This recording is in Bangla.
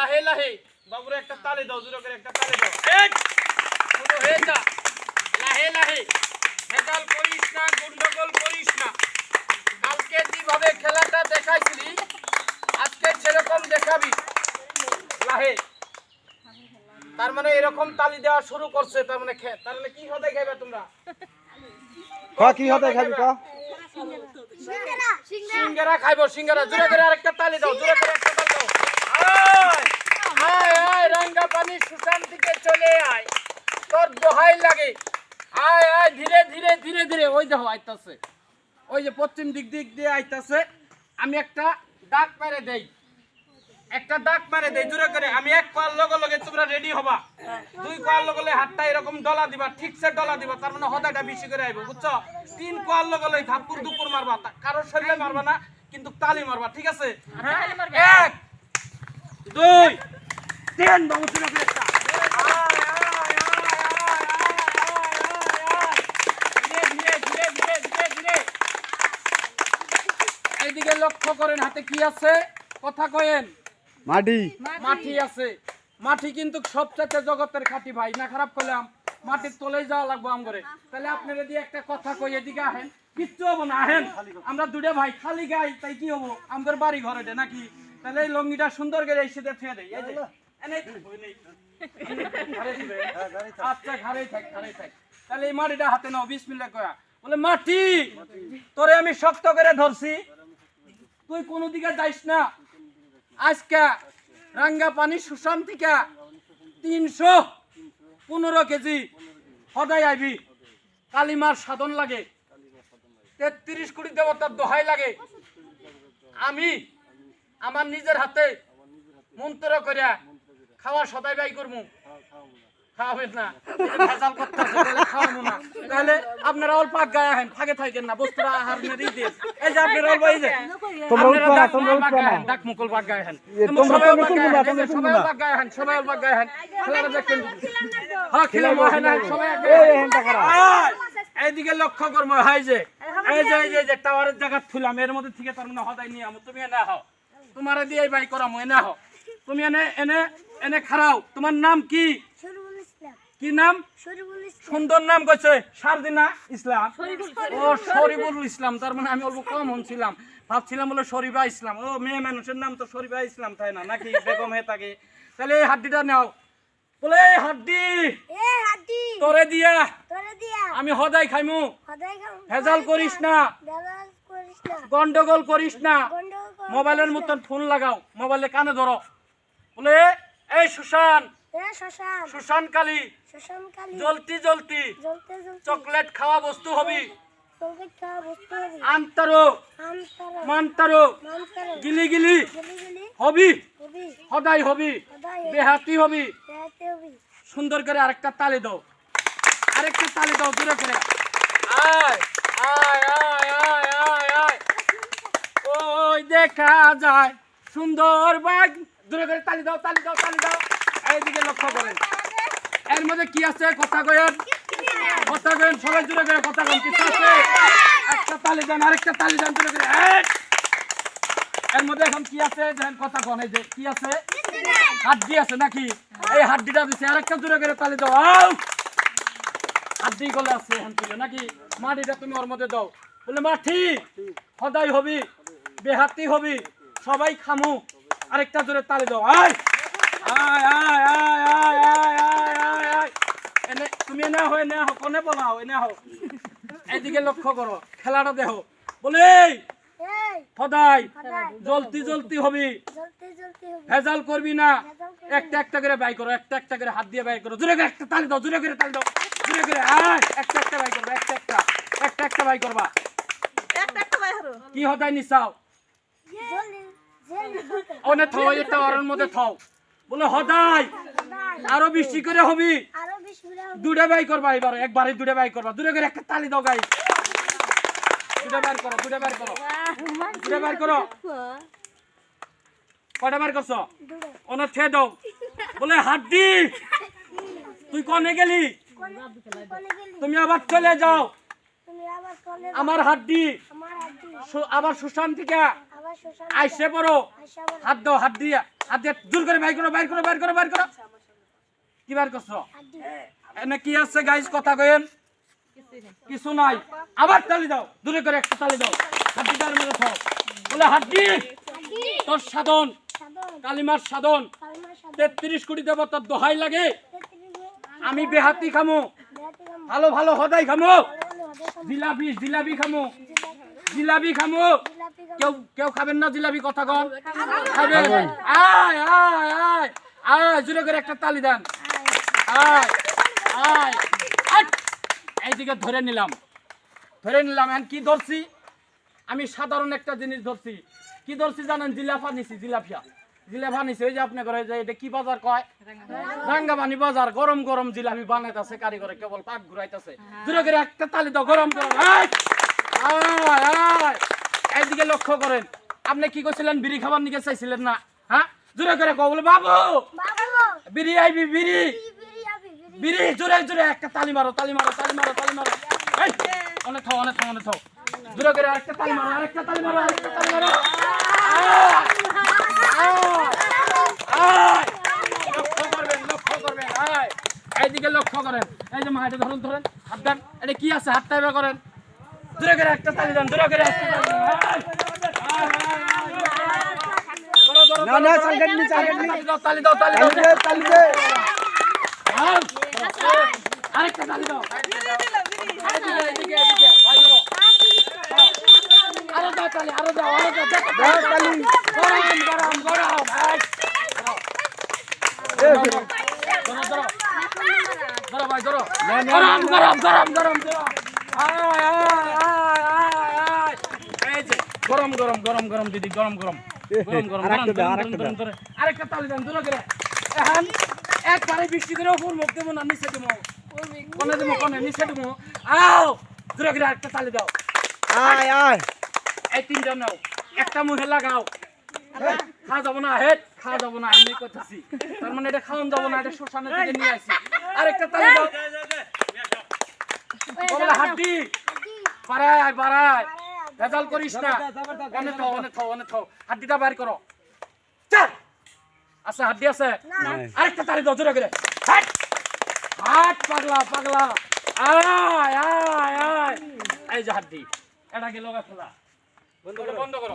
লাহে লাহে বাবুরে একটা তালি দাও, জোরে করে একটা তালি দাও। এক শুরু হয়ে যা, লাহে লাহে, ভেজাল করিস না, গন্ডগোল করিস না। কালকে যেভাবে খেলাটা দেখাইছিলি আজকে সেরকম দেখাবি, লাহে। তার মানে এরকম তালি দেওয়া শুরু করছে, তার মানে কি হতে খাইবে তোমরা? কি হতে খাবি ক? সিঙ্গারা খাইবো, সিঙ্গারা। জোরে করে আরেকটা তালি দাও, জোরে করে একটা তালি দাও। আয় আয় আয়, রাঙ্গা পানি সুশান থেকে চলে আয়, তোর দোহাই লাগে। আয় আয়, ধীরে ধীরে ধীরে ধীরে। ওই দেখো আইতাছে, ওই যে পশ্চিম দিক দিয়ে আইতাছে। আমি একটা ডাক মেরে দেই, একটা ডাক মারে দেই জোরে করে। আমি এক কোয়ার লগে লগে তোমরা রেডি হবা, দুই কোয়ার লগে লগে হাতটা এরকম ডলা দিবা, ঠিকছে ডলা দিবা, তার মানে হদাটা বেশি করে আইবো, বুঝছো? তিন কোয়ার লগে লগে থাপ্পুর দুপুর মারবা, কারো শরীরে মারবা না, কিন্তু তালি মারবা, ঠিক আছে? এক দুই তিন, বাবু জোরে করে একটা। এইদিকে লক্ষ্য করেন, হাতে কি আছে? কথা কয়েন। মাটি মাটি আছে। মাটি কিন্তু সবচেয়ে জগতের খাঁটি ভাই, না খারাপ করলাম, মাটির তলেই যাওয়া লাগবো আমগরে। তাহলে আপনারা দিয়ে একটা কথা কই, এদিকে আহেন, কিচ্ছু হবো না, আহেন। আমরা দুটো ভাই খালি গাই, তাই কি হবো? আমাদের বাড়ি ঘরে দে নাকি? তাহলে এই লঙ্গিটা সুন্দর করে এসে থুয়ে দেয়। এই যে আচ্ছা, ঘাড়েই থাক, ঘাড়েই থাক। তাহলে এই মাটিটা হাতে নাও, বিসমিল্লাহ কয়া। বলে মাটি, তোরে আমি শক্ত করে ধরছি, তুই কোনো দিকে যাইস না। আজকে রাঙ্গা পানি সুশান থেকে 315 কেজি সদাই আইবি। কালিমার সাধন লাগে, 33 কোটি দেবতার দোহাই লাগে। আমি আমার নিজের হাতে মন্ত্র করিয়া খাওয়া সদাই বাই করবো। খাওয়াবেন না, ভেজাল করতেছে, তাহলে খাওয়াবো না। তাহলে আপনারা অল্প গায়ে আহেন, ফাঁকে থাকেন না, বস্তুরা আহার মেরে দিয়ে। এই যে আপনারা অল্প, এই যে ডাক মুকল বাগ গায়ে আহেন, সবাই অল্প গায়ে আহেন, সবাই অল্প গায়ে আহেন, সবাই অল্প গায়ে আহেন। খেলাটা দেখেন, হ্যাঁ খেলাম আহেন, সবাই এইদিকে লক্ষ্য করবো। হয় যে এই যে টাওয়ারের জায়গা থুলাম, এর মধ্যে থেকে তার মানে হদাই নিয়ে আমো। তুমি এনে হও, তোমার দিয়ে বাই করামো, এনে হও। তুমি এনে এনে এনে খারাও। তোমার নাম কি? কি নাম? সুন্দর নাম কইছে, শারদিনা ইসলাম। ও শরীফুল ইসলাম, তার মানে আমি অল্প কম ছিলাম, ভাবছিলাম বলে শরীফা ইসলাম। ও মেয়ে মানুষের নাম তো শরীফা ইসলাম, তাই না নাকি? বেগম হয়ে থাকে। তাহলে এই হাড্ডিটা নাও। বলে এই হাড্ডি তোরে দিয়া আমি হদাই খাইমু, ভেজাল করিস না, গন্ডগোল করিস না। মোবাইলের মতন ফোন লাগাও, মোবাইলে কানে ধরো। বলে এই সুশান, সুশান কালী, জলতি জলতি চকলেট খাওয়া বস্তু হবি। আন্তরো মান্তরো গিলি গিলি হবি, হদাই হবি, বেহাতি হবি। সুন্দর করে আরেকটা তালি দাও, আরেকটা তালি দাও জোরে করে। আয় আয় আয় আয় আয় আয়, ওই দেখা যায় সুন্দর বাগ। জোরে করে তালি দাও, তালি দাও, তালি দাও। এইদিকে লক্ষ্য করেন, এর মধ্যে কি আছে? কথা কয়েন, কথা কয়েন, সবাই জোরে করে কথা কয়েন। কিছু আছে? একটা তালি দেন, আরেকটা তালি দেন জোরে করে। এর মধ্যে এখন কি আছে? দেন কথা কন। এই যে কি আছে? হাড্ডি আছে নাকি? এই হাড্ডিটা দিছে, আরেকটা জোরে করে তালি দাও। হাড্ডি গলে আছে এখন তুলে নাকি? মাটিটা তুমি ওর মধ্যে দাও। বলে মাটি হদাই হবি, বেহাতি হবি, সবাই খামু। আরেকটা জোরে তালি দাও। আয় আয় আয় আয় আয় আয় আয় আয় আয়, এনে তুমি এনে হো, এনে হো, কোনে বলাও, এনে হো। এদিকে লক্ষ্য করো, খেলাটা দেখো। বলে হদাই জলতি জলতি হবি, ভেজাল করবি না। একটা একটা করে বাই করো, একটা একটা করে হাত দিয়ে বাই করো। জোরে করে একটা তালি দাও, জোরে করে তালি দাও, জোরে করে। আয় একটা একটা বাই করবা, একটা একটা একটা একটা বাই করবা। কি হদাই নিছাও? ওনে থাও, এটা ওর মধ্যে থাও। বলে হদাই আরো বেশি করে হবি, দুটা বাই করবা। এবার একবারে দুটা বাই করবা। দূরে করে একটা তালি দাও গাই। দুটা বার করো, দুটা বার করো, দুটা বার করো। কয়টা বার করছো? ওনে থে দাও। বলে হাড্ডি তুই কনে গেলি? তুমি আবার চলে যাও। আমার হাড্ডি আবার সুশান থেকে আইসে পড়ো। হাত দাও, হাত দিয়া হাত দিয়ে জোর করে বাইর করো কি বার করছো এনে কি আছে গাইস কথা কইেন কিছু নাই আবার তালি দাও দূরে করে একটা তালি দাও হাড্ডিটার মধ্যে থাও বলে হাড্ডি তোর সাধন কালিমার সাধন 33 কোটি দেবতার দোহাই লাগে আমি বেহাতি খামু ভালো ভালো হদাই খামু জিলাপি খামু কেউ খাবেন না জিলাপি কথা কন খাবেন আয় আয় আয় আয় জোরে করে একটা তালি দেন আয় আয় এইদিকে ধরে নিলাম এখন কি ধরছি আমি সাধারণ একটা জিনিস ধরছি কি ধরছি জানেন জিলাফা নিছি ওই যে আপনি করে যে এটা কি বাজার কয় রাঙ্গামানি বাজার গরম গরম জিলাপি বানাইতাছে কারিগরে কেবল পাক ঘুরাইতাছে জোরে করে একটা তালি দাও গরম গরম এইদিকে লক্ষ্য করেন আপনি কি কইছিলেন বিড়ি খাবার নিকে চাইছিলেন না হ্যাঁ জোরে করে কও বলে বাবু বিড়ি আইবি বিড়ি জোরে জোরে একটা তালি মারো এই অনেক থাও জোরে করে একটা তালি মারো লক্ষ্য করবেন এইদিকে লক্ষ্য করেন এই যে মাইটা ধরেন হাত দেন এটা কি আছে হাতটা এবার করেন জোরে করে একটা তালি দেন তালি দাও আরেকটা তালি দাও আরো দাও তালি গরম দিদি গরম আরেকটা তালি দেন দূরে করে এখন একবারে বৃষ্টি করে উপর মুখ দেবো না নিচে দেবো কোনে নিচে দেবো আও দূরে করে আরেকটা তালি দাও এই তিনটা নাও একটা মুখে লাগাও খাওয়া যাবো না আমি করতেছি তার মানে এটা খাওয়ান যাবো না এটা শ্মশানের দিকে নিয়ে আসি আরেকটা তালি দাও হাড্ডি বাড়ায় ভেজাল করিস না অনেক খাও হাড্ডিটা বাইর করো আচ্ছা হাড্ডি আছে আরেকটা তালি দাও জোরে করে হাট পাগলা আয় এই যে হাড্ডি এটা গেল খোলা বন্ধ করো